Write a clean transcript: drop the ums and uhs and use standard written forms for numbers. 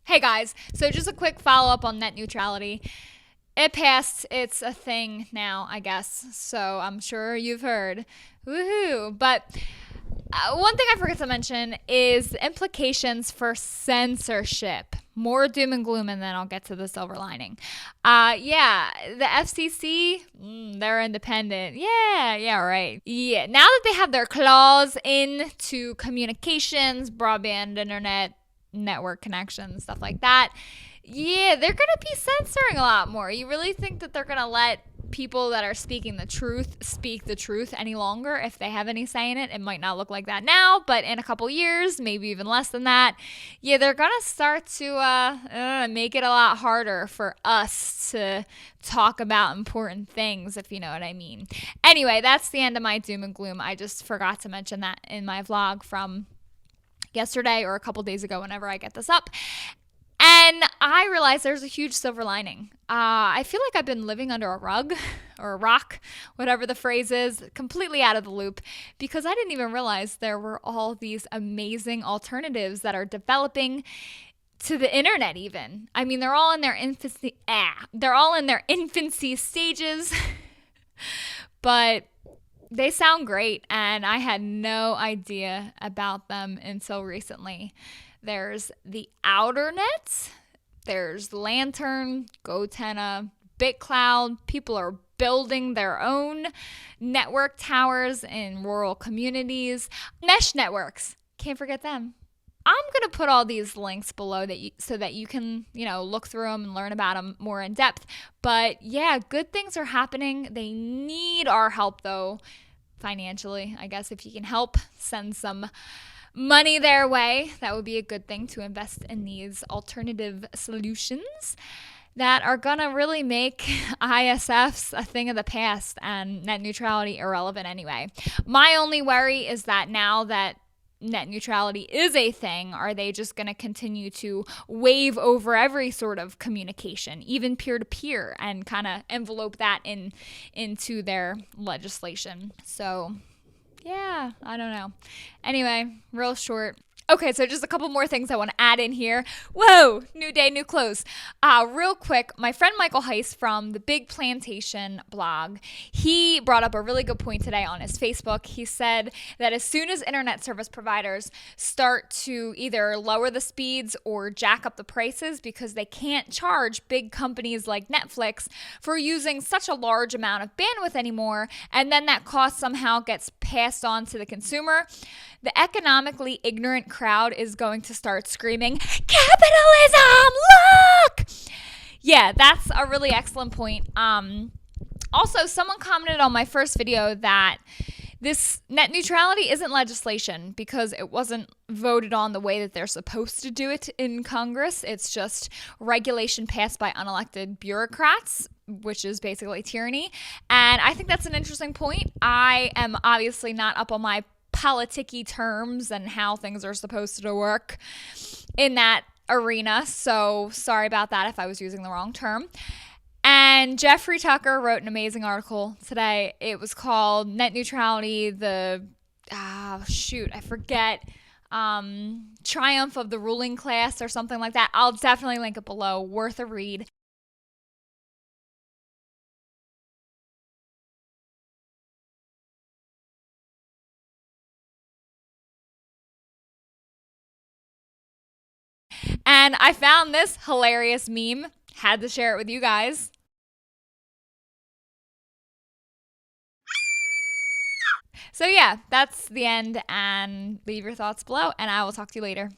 Hey guys, so just a quick follow up on net neutrality. It passed. It's a thing now, I guess. So I'm sure you've heard. Woohoo. But one thing I forgot to mention is the implications for censorship. More doom and gloom, and then I'll get to the silver lining. Yeah, the FCC, they're independent. Yeah, right. Yeah, now that they have their claws into communications, broadband, internet, network connections, stuff like that, yeah, they're going to be censoring a lot more. You really think that they're going to let people that are speaking the truth speak the truth any longer if they have any say in it? It might not look like that now, but in a couple years, maybe even less than that, yeah, they're going to start to make it a lot harder for us to talk about important things, if you know what I mean. Anyway, that's the end of my doom and gloom. I just forgot to mention that in my vlog from yesterday or a couple days ago whenever I get this up. And I realized there's a huge silver lining. I feel like I've been living under a rug or a rock, whatever the phrase is, completely out of the loop, because I didn't even realize there were all these amazing alternatives that are developing to the internet even. I mean, they're all in their infancy. They're all in their infancy stages, but they sound great, and I had no idea about them until recently. There's the outer net, there's Lantern, GoTenna, BitCloud. People are building their own network towers in rural communities. Mesh networks, can't forget them. I'm going to put all these links below so that you can, look through them and learn about them more in depth. But yeah, good things are happening. They need our help though, financially. I guess if you can help, send some money their way. That would be a good thing to invest in these alternative solutions that are going to really make ISFs a thing of the past and net neutrality irrelevant anyway. My only worry is that now that net neutrality is a thing, are they just going to continue to wave over every sort of communication, even peer-to-peer, and kind of envelope that into their legislation? So yeah, I don't know. Anyway, real short. Okay, so just a couple more things I want to add in here. Whoa, new day, new clothes. Real quick, my friend Michael Heiss from the Big Plantation blog, he brought up a really good point today on his Facebook. He said that as soon as internet service providers start to either lower the speeds or jack up the prices because they can't charge big companies like Netflix for using such a large amount of bandwidth anymore, and then that cost somehow gets passed on to the consumer, the economically ignorant crowd is going to start screaming, "Capitalism, look!" Yeah, that's a really excellent point. Also, someone commented on my first video that this net neutrality isn't legislation because it wasn't voted on the way that they're supposed to do it in Congress. It's just regulation passed by unelected bureaucrats, which is basically tyranny. And I think that's an interesting point. I am obviously not up on my politicky terms and how things are supposed to work in that arena, so sorry about that if I was using the wrong term. And Jeffrey Tucker wrote an amazing article today. It was called Net Neutrality, I forget, Triumph of the Ruling Class or something like that. I'll definitely link it below. Worth a read. And I found this hilarious meme. Had to share it with you guys. So yeah, that's the end, and leave your thoughts below, and I will talk to you later.